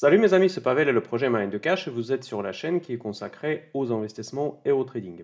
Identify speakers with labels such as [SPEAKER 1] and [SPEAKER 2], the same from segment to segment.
[SPEAKER 1] Salut mes amis, c'est Pavel et le projet Mind de Cash et vous êtes sur la chaîne qui est consacrée aux investissements et au trading.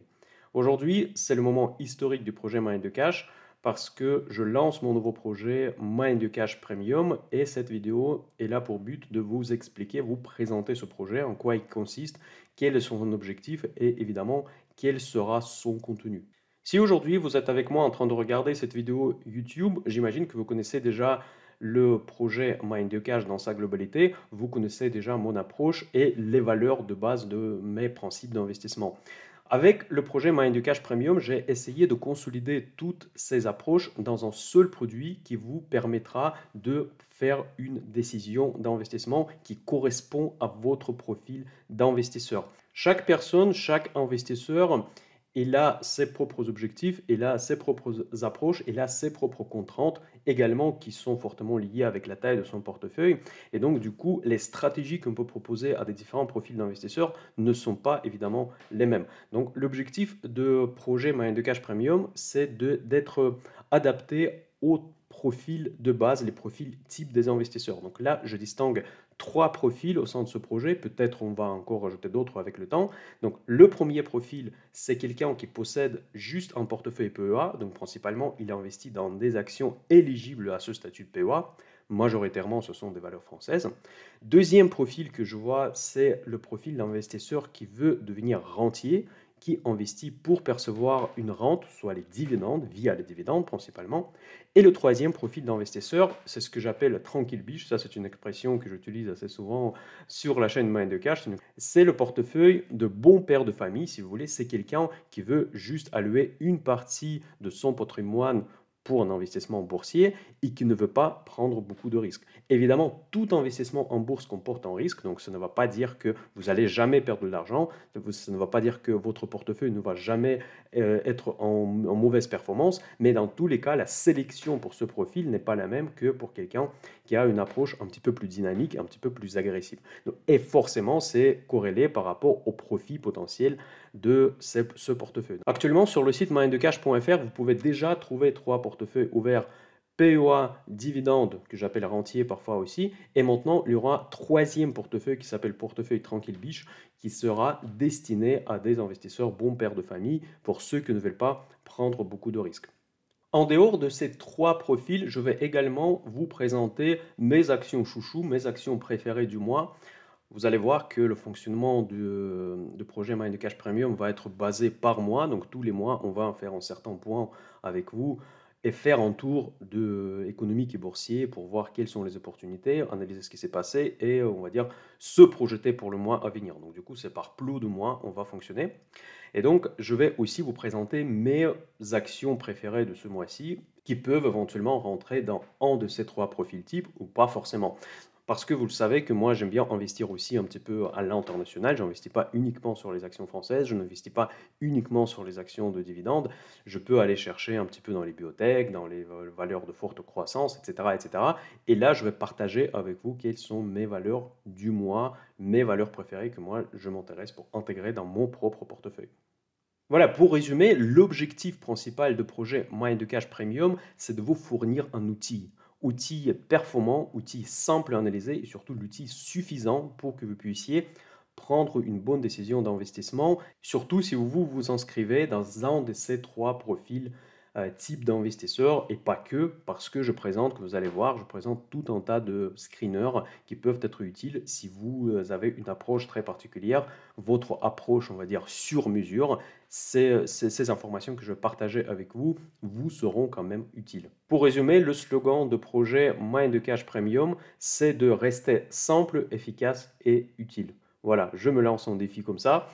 [SPEAKER 1] Aujourd'hui, c'est le moment historique du projet Mind de Cash parce que je lance mon nouveau projet Mind de Cash Premium et cette vidéo est là pour but de vous expliquer, vous présenter ce projet, en quoi il consiste, quel est son objectif et évidemment quel sera son contenu. Si aujourd'hui vous êtes avec moi en train de regarder cette vidéo YouTube, j'imagine que vous connaissez déjà le projet Mind the Cash dans sa globalité, vous connaissez déjà mon approche et les valeurs de base de mes principes d'investissement. Avec le projet Mind the Cash Premium, j'ai essayé de consolider toutes ces approches dans un seul produit qui vous permettra de faire une décision d'investissement qui correspond à votre profil d'investisseur. Chaque personne, chaque investisseur, il a ses propres objectifs, il a ses propres approches, il a ses propres contraintes également qui sont fortement liées avec la taille de son portefeuille. Et donc, du coup, les stratégies qu'on peut proposer à des différents profils d'investisseurs ne sont pas évidemment les mêmes. Donc, l'objectif de projet Mind the Cash Premium, c'est d'être adapté au profil de base, les profils type des investisseurs. Donc là, je distingue trois profils au sein de ce projet. Peut-être on va encore rajouter d'autres avec le temps. Donc le premier profil, c'est quelqu'un qui possède juste un portefeuille PEA. Donc principalement, il investit dans des actions éligibles à ce statut de PEA. Majoritairement, ce sont des valeurs françaises. Deuxième profil que je vois, c'est le profil d'investisseur qui veut devenir rentier, qui investit pour percevoir une rente, soit les dividendes, via les dividendes principalement. Et le troisième profil d'investisseur, c'est ce que j'appelle tranquille biche. Ça, c'est une expression que j'utilise assez souvent sur la chaîne Mind the Cash. C'est le portefeuille de bon père de famille, si vous voulez. C'est quelqu'un qui veut juste allouer une partie de son patrimoine pour un investissement boursier et qui ne veut pas prendre beaucoup de risques. Évidemment, tout investissement en bourse comporte un risque, donc ça ne va pas dire que vous allez jamais perdre de l'argent, ça ne va pas dire que votre portefeuille ne va jamais être en mauvaise performance, mais dans tous les cas, la sélection pour ce profil n'est pas la même que pour quelqu'un qui a une approche un petit peu plus dynamique, un petit peu plus agressive. Et forcément, c'est corrélé par rapport au profit potentiel de ce portefeuille. Actuellement, sur le site mindthecash.fr, vous pouvez déjà trouver trois portefeuilles ouverts PEA, dividende, que j'appelle rentier parfois aussi. Et maintenant, il y aura un troisième portefeuille qui s'appelle portefeuille tranquille biche, qui sera destiné à des investisseurs bons pères de famille pour ceux qui ne veulent pas prendre beaucoup de risques. En dehors de ces trois profils, je vais également vous présenter mes actions chouchou, mes actions préférées du mois. Vous allez voir que le fonctionnement du projet Mind the Cash Premium va être basé par mois. Donc tous les mois, on va faire un certain point avec vous et faire un tour économique et boursier pour voir quelles sont les opportunités, analyser ce qui s'est passé et on va dire se projeter pour le mois à venir. Donc du coup, c'est par plot de mois on va fonctionner. Et donc, je vais aussi vous présenter mes actions préférées de ce mois-ci qui peuvent éventuellement rentrer dans un de ces trois profils types ou pas forcément. Parce que vous le savez que moi, j'aime bien investir aussi un petit peu à l'international. Je n'investis pas uniquement sur les actions françaises, je n'investis pas uniquement sur les actions de dividendes. Je peux aller chercher un petit peu dans les biotech, dans les valeurs de forte croissance, etc., etc. Et là, je vais partager avec vous quelles sont mes valeurs du mois, mes valeurs préférées que moi, je m'intéresse pour intégrer dans mon propre portefeuille. Voilà, pour résumer, l'objectif principal de projet Mind the Cash Premium, c'est de vous fournir un outil. Outil performant, outil simple à analyser et surtout l'outil suffisant pour que vous puissiez prendre une bonne décision d'investissement, surtout si vous vous inscrivez dans un de ces trois profils type d'investisseurs et pas que, parce que je présente, que vous allez voir, je présente tout un tas de screeners qui peuvent être utiles si vous avez une approche très particulière, votre approche, on va dire, sur mesure. Ces informations que je vais partager avec vous vous seront quand même utiles. Pour résumer, le slogan de projet Mind the Cash Premium, c'est de rester simple, efficace et utile. Voilà, je me lance en défi comme ça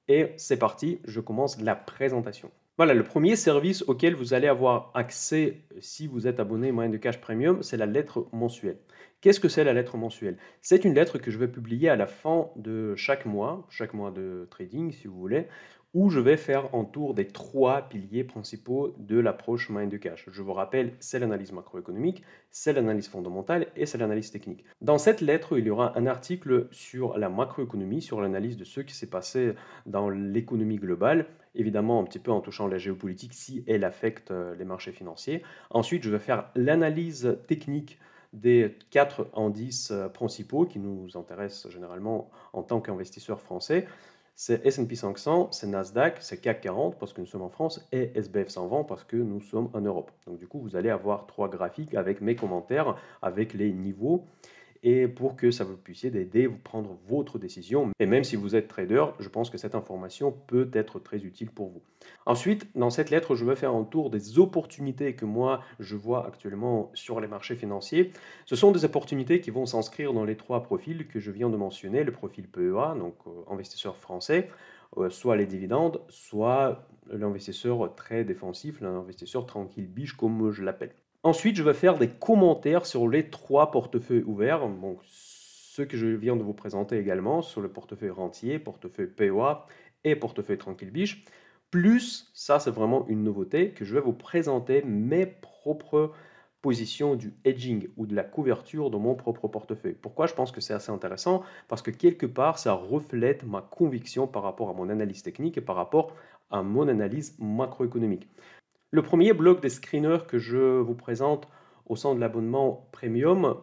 [SPEAKER 1] et c'est parti, je commence la présentation. Voilà, le premier service auquel vous allez avoir accès si vous êtes abonné Mind the Cash Premium, c'est la lettre mensuelle. Qu'est-ce que c'est la lettre mensuelle? C'est une lettre que je vais publier à la fin de chaque mois de trading si vous voulez, où je vais faire un tour des trois piliers principaux de l'approche Mind the Cash. Je vous rappelle, c'est l'analyse macroéconomique, c'est l'analyse fondamentale et c'est l'analyse technique. Dans cette lettre, il y aura un article sur la macroéconomie, sur l'analyse de ce qui s'est passé dans l'économie globale, évidemment un petit peu en touchant la géopolitique si elle affecte les marchés financiers. Ensuite, je vais faire l'analyse technique des 4 indices principaux qui nous intéressent généralement en tant qu'investisseurs français. C'est S&P 500, c'est Nasdaq, c'est CAC 40 parce que nous sommes en France et SBF 120 parce que nous sommes en Europe. Donc du coup, vous allez avoir 3 graphiques avec mes commentaires, avec les niveaux et pour que ça vous puissiez aider à prendre votre décision. Et même si vous êtes trader, je pense que cette information peut être très utile pour vous. Ensuite, dans cette lettre, je vais faire un tour des opportunités que moi, je vois actuellement sur les marchés financiers. Ce sont des opportunités qui vont s'inscrire dans les 3 profils que je viens de mentionner, le profil PEA, donc investisseur français, soit les dividendes, soit l'investisseur très défensif, l'investisseur tranquille biche comme je l'appelle. Ensuite, je vais faire des commentaires sur les 3 portefeuilles ouverts, donc ceux que je viens de vous présenter également, sur le portefeuille rentier, portefeuille PEA et portefeuille tranquille biche. Plus, ça c'est vraiment une nouveauté, que je vais vous présenter mes propres positions du hedging ou de la couverture dans mon propre portefeuille. Pourquoi je pense que c'est assez intéressant? Parce que quelque part, ça reflète ma conviction par rapport à mon analyse technique et par rapport à mon analyse macroéconomique. Le premier bloc des screeners que je vous présente au sein de l'abonnement premium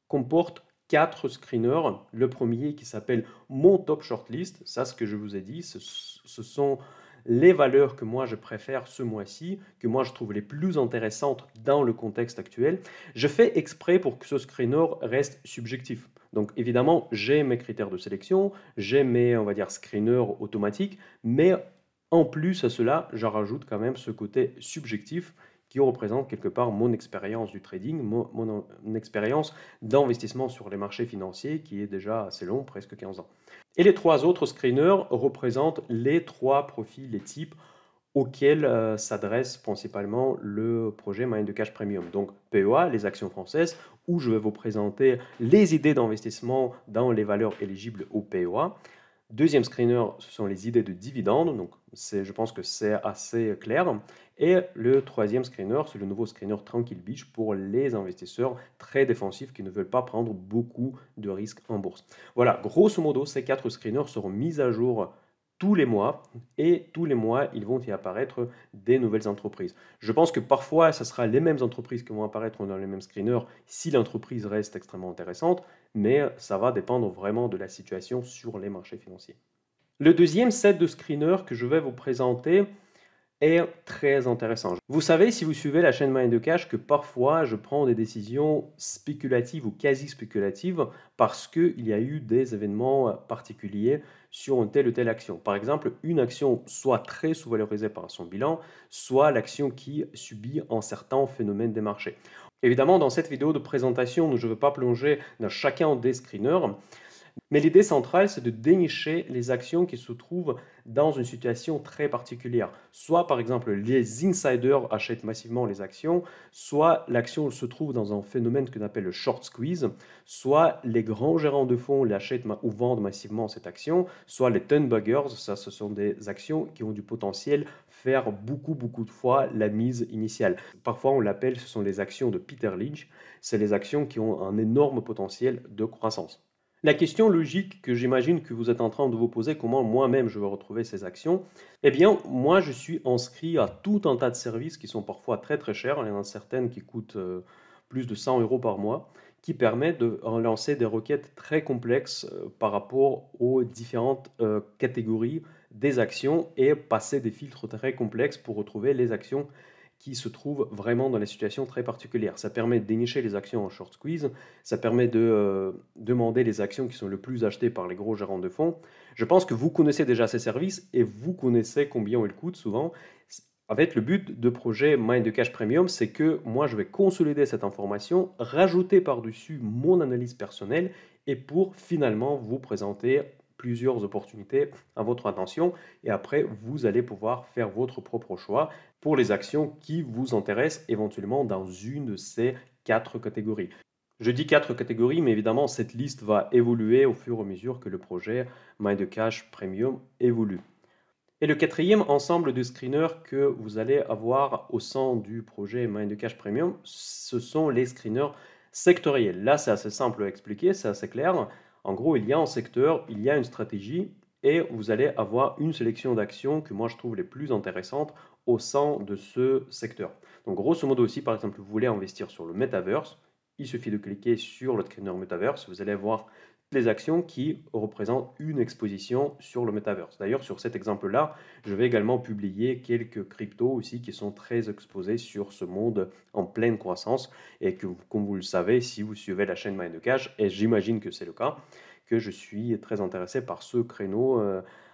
[SPEAKER 1] comporte 4 screeners. Le premier qui s'appelle mon top shortlist, ça ce que je vous ai dit, ce sont les valeurs que moi je préfère ce mois-ci, que moi je trouve les plus intéressantes dans le contexte actuel. Je fais exprès pour que ce screener reste subjectif. Donc évidemment, j'ai mes critères de sélection, j'ai mes, on va dire, screeners automatiques, mais en plus à cela, je rajoute quand même ce côté subjectif qui représente quelque part mon expérience du trading, mon expérience d'investissement sur les marchés financiers qui est déjà assez long, presque 15 ans. Et les 3 autres screeners représentent les 3 profils, les types auxquels s'adresse principalement le projet Mind de Cash Premium. Donc PEA, les actions françaises, où je vais vous présenter les idées d'investissement dans les valeurs éligibles au PEA. Deuxième screener, ce sont les idées de dividendes, donc je pense que c'est assez clair. Et le troisième screener, c'est le nouveau screener Tranquille Beach pour les investisseurs très défensifs qui ne veulent pas prendre beaucoup de risques en bourse. Voilà, grosso modo, ces 4 screeners seront mis à jour tous les mois et tous les mois, ils vont y apparaître des nouvelles entreprises. Je pense que parfois, ce sera les mêmes entreprises qui vont apparaître dans les mêmes screeners si l'entreprise reste extrêmement intéressante, mais ça va dépendre vraiment de la situation sur les marchés financiers. Le deuxième set de screeners que je vais vous présenter est très intéressant. Vous savez, si vous suivez la chaîne Mind de Cash, que parfois je prends des décisions spéculatives ou quasi spéculatives parce qu'il y a eu des événements particuliers sur une telle ou telle action. Par exemple, une action soit très sous-valorisée par son bilan, soit l'action qui subit un certain phénomène des marchés. Évidemment, dans cette vidéo de présentation, je ne veux pas plonger dans chacun des screeners, mais l'idée centrale, c'est de dénicher les actions qui se trouvent dans une situation très particulière. Soit, par exemple, les insiders achètent massivement les actions, soit l'action se trouve dans un phénomène qu'on appelle le short squeeze, soit les grands gérants de fonds l'achètent ou vendent massivement cette action, soit les ton buggers, ça, ce sont des actions qui ont du potentiel faire beaucoup, beaucoup de fois la mise initiale. Parfois, on l'appelle, ce sont les actions de Peter Lynch, c'est les actions qui ont un énorme potentiel de croissance. La question logique que j'imagine que vous êtes en train de vous poser, comment moi-même je vais retrouver ces actions, eh bien, moi je suis inscrit à tout un tas de services qui sont parfois très très chers. Il y en a certaines qui coûtent plus de 100 euros par mois, qui permettent de lancer des requêtes très complexes par rapport aux différentes catégories des actions et passer des filtres très complexes pour retrouver les actions qui se trouvent vraiment dans des situations très particulières. Ça permet de dénicher les actions en short squeeze, ça permet de demander les actions qui sont le plus achetées par les gros gérants de fonds. Je pense que vous connaissez déjà ces services et vous connaissez combien ils coûtent souvent. En fait, le but de projet Mind de Cash Premium, c'est que moi, je vais consolider cette information, rajouter par-dessus mon analyse personnelle et pour finalement vous présenter plusieurs opportunités à votre attention et après vous allez pouvoir faire votre propre choix pour les actions qui vous intéressent éventuellement dans une de ces 4 catégories. Je dis 4 catégories, mais évidemment cette liste va évoluer au fur et à mesure que le projet Mind de Cash Premium évolue. Et le quatrième ensemble de screeners que vous allez avoir au sein du projet Mind de Cash Premium, ce sont les screeners sectoriels. Là, c'est assez simple à expliquer, c'est assez clair. En gros, il y a un secteur, il y a une stratégie et vous allez avoir une sélection d'actions que moi je trouve les plus intéressantes au sein de ce secteur. Donc grosso modo aussi, par exemple, vous voulez investir sur le metaverse, il suffit de cliquer sur le screener Metaverse, vous allez voir les actions qui représentent une exposition sur le Metaverse. D'ailleurs, sur cet exemple-là, je vais également publier quelques cryptos aussi qui sont très exposés sur ce monde en pleine croissance et que, comme vous le savez, si vous suivez la chaîne Mind Cash, et j'imagine que c'est le cas, que je suis très intéressé par ce créneau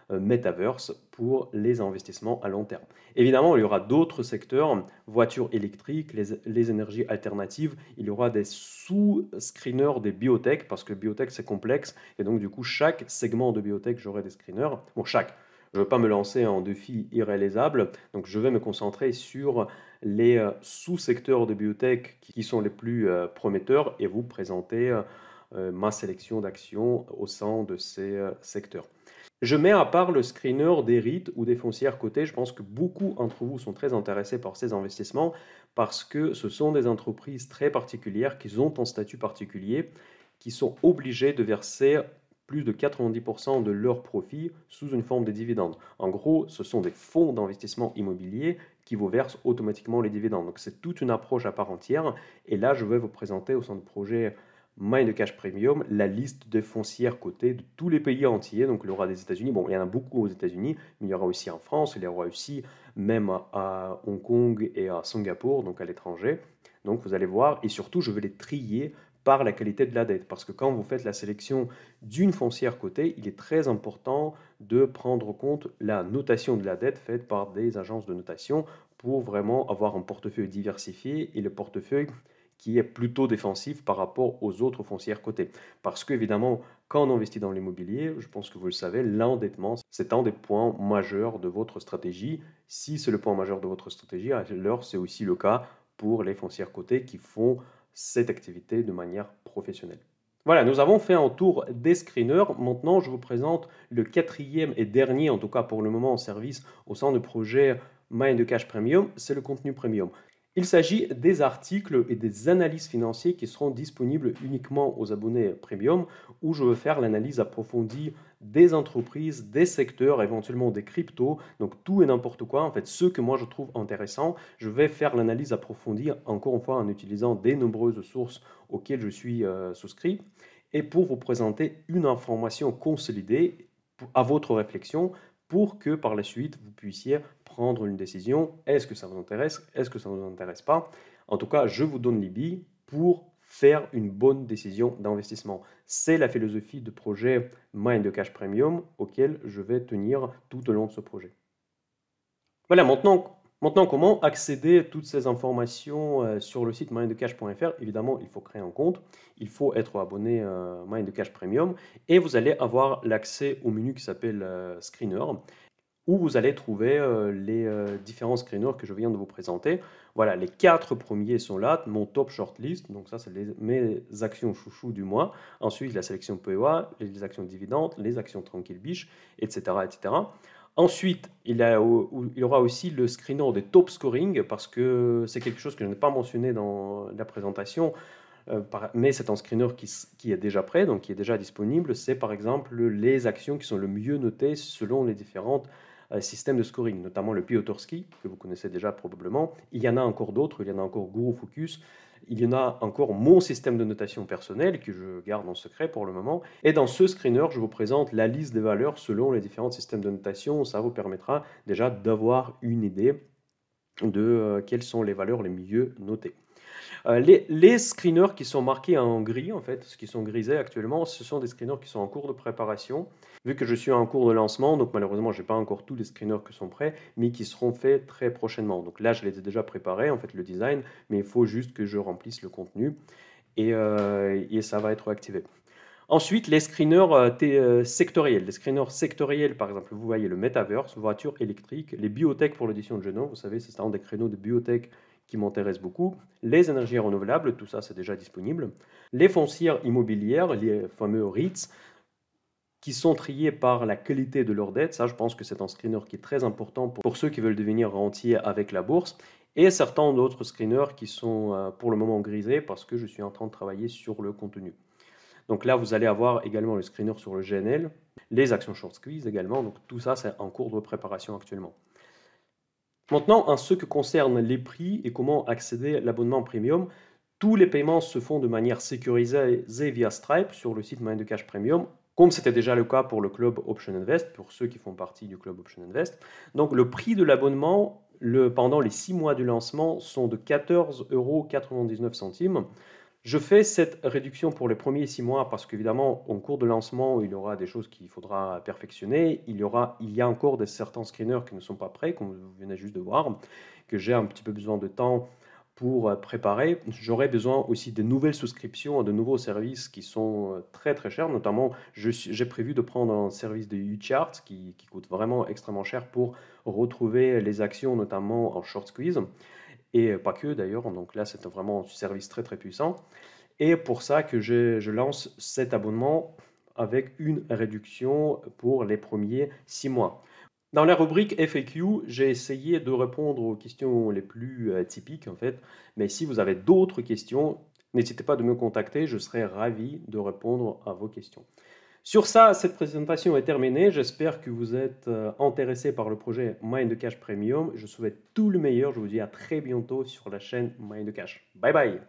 [SPEAKER 1] Metaverse pour les investissements à long terme. Évidemment, il y aura d'autres secteurs, voitures électriques, les énergies alternatives, il y aura des sous-screeners des biotech, parce que biotech c'est complexe, et donc du coup chaque segment de biotech j'aurai des screeners, bon chaque, je ne veux pas me lancer en défi irréalisable, donc je vais me concentrer sur les sous-secteurs de biotech qui sont les plus prometteurs et vous présenter ma sélection d'actions au sein de ces secteurs. Je mets à part le screener des REIT ou des foncières cotées. Je pense que beaucoup d'entre vous sont très intéressés par ces investissements parce que ce sont des entreprises très particulières qui ont un statut particulier, qui sont obligées de verser plus de 90% de leurs profits sous une forme de dividendes. En gros, ce sont des fonds d'investissement immobilier qui vous versent automatiquement les dividendes. Donc c'est toute une approche à part entière. Et là, je vais vous présenter au sein du projet Mind Cash Premium, la liste des foncières cotées de tous les pays entiers. Donc il y aura des États-Unis, bon il y en a beaucoup aux États-Unis, mais il y aura aussi en France, il y aura aussi même à Hong Kong et à Singapour, donc à l'étranger. Donc vous allez voir, et surtout je vais les trier par la qualité de la dette, parce que quand vous faites la sélection d'une foncière cotée, il est très important de prendre en compte la notation de la dette faite par des agences de notation pour vraiment avoir un portefeuille diversifié et le portefeuille qui est plutôt défensif par rapport aux autres foncières cotées. Parce qu'évidemment, quand on investit dans l'immobilier, je pense que vous le savez, l'endettement, c'est un des points majeurs de votre stratégie. Si c'est le point majeur de votre stratégie, alors c'est aussi le cas pour les foncières cotées qui font cette activité de manière professionnelle. Voilà, nous avons fait un tour des screeners. Maintenant, je vous présente le quatrième et dernier, en tout cas pour le moment en service au sein du projet Mind Cash Premium, c'est le contenu premium. Il s'agit des articles et des analyses financières qui seront disponibles uniquement aux abonnés premium, où je veux faire l'analyse approfondie des entreprises, des secteurs, éventuellement des cryptos, donc tout et n'importe quoi. En fait, ce que moi je trouve intéressant, je vais faire l'analyse approfondie, encore une fois en utilisant des nombreuses sources auxquelles je suis souscrit, et pour vous présenter une information consolidée à votre réflexion pour que par la suite vous puissiez prendre une décision. Est-ce que ça vous intéresse? Est-ce que ça ne vous intéresse pas? En tout cas, je vous donne les billes pour faire une bonne décision d'investissement. C'est la philosophie de projet Mind Cash Premium auquel je vais tenir tout au long de ce projet. Voilà, maintenant comment accéder à toutes ces informations sur le site mindcash.fr? Évidemment, il faut créer un compte, il faut être abonné à Mindcash Premium et vous allez avoir l'accès au menu qui s'appelle Screener où vous allez trouver les différents screeners que je viens de vous présenter. Voilà, les 4 premiers sont là, mon top shortlist, donc ça c'est mes actions chouchou du mois. Ensuite la sélection PEA, les actions dividendes, les actions tranquille biche, etc. etc. Ensuite, il y aura aussi le screener des top scoring, parce que c'est quelque chose que je n'ai pas mentionné dans la présentation, mais c'est un screener qui est déjà prêt, donc qui est déjà disponible. C'est par exemple les actions qui sont le mieux notées selon les différents systèmes de scoring, notamment le Piotrowski, que vous connaissez déjà probablement. Il y en a encore d'autres, il y en a encore Guru Focus, il y en a encore mon système de notation personnel que je garde en secret pour le moment. Et dans ce screener, je vous présente la liste des valeurs selon les différents systèmes de notation. Ça vous permettra déjà d'avoir une idée de quelles sont les valeurs les mieux notées. Les screeners qui sont marqués en gris, en fait, ce qui sont grisés actuellement, ce sont des screeners qui sont en cours de préparation. Vu que je suis en cours de lancement, donc malheureusement, je n'ai pas encore tous les screeners qui sont prêts, mais qui seront faits très prochainement. Donc là, je les ai déjà préparés, en fait, le design, mais il faut juste que je remplisse le contenu et ça va être activé. Ensuite, les screeners sectoriels. Les screeners sectoriels, par exemple, vous voyez le Metaverse, voiture électrique, les biotech pour l'édition de Genève, vous savez, c'est un des créneaux de biotech qui m'intéresse beaucoup. Les énergies renouvelables, tout ça c'est déjà disponible. Les foncières immobilières, les fameux REITs, qui sont triés par la qualité de leur dette. Ça, je pense que c'est un screener qui est très important pour ceux qui veulent devenir rentiers avec la bourse. Et certains d'autres screeners qui sont pour le moment grisés parce que je suis en train de travailler sur le contenu. Donc là, vous allez avoir également le screener sur le GNL, les actions short squeeze également. Donc tout ça, c'est en cours de préparation actuellement. Maintenant, en ce qui concerne les prix et comment accéder à l'abonnement premium, Tous les paiements se font de manière sécurisée via Stripe sur le site Mind Cash Premium, comme c'était déjà le cas pour le club Option Invest, pour ceux qui font partie du club Option Invest. Donc le prix de l'abonnement pendant les 6 mois du lancement sont de 14,99 €. Je fais cette réduction pour les premiers 6 mois parce qu'évidemment, en cours de lancement, il y aura des choses qu'il faudra perfectionner. Il y a encore certains screeners qui ne sont pas prêts, comme vous venez juste de voir, que j'ai un petit peu besoin de temps pour préparer. J'aurai besoin aussi de nouvelles souscriptions à de nouveaux services qui sont très très chers. Notamment, j'ai prévu de prendre un service de U-Chart qui coûte vraiment extrêmement cher pour retrouver les actions, notamment en short squeeze. Et pas que d'ailleurs, donc là c'est vraiment un service très très puissant. Et pour ça que je lance cet abonnement avec une réduction pour les premiers 6 mois. Dans la rubrique FAQ, j'ai essayé de répondre aux questions les plus typiques en fait, mais si vous avez d'autres questions, n'hésitez pas de me contacter, je serai ravi de répondre à vos questions. Sur ça, cette présentation est terminée. J'espère que vous êtes intéressé par le projet Mind Cash Premium. Je souhaite tout le meilleur. Je vous dis à très bientôt sur la chaîne Mind Cash. Bye bye.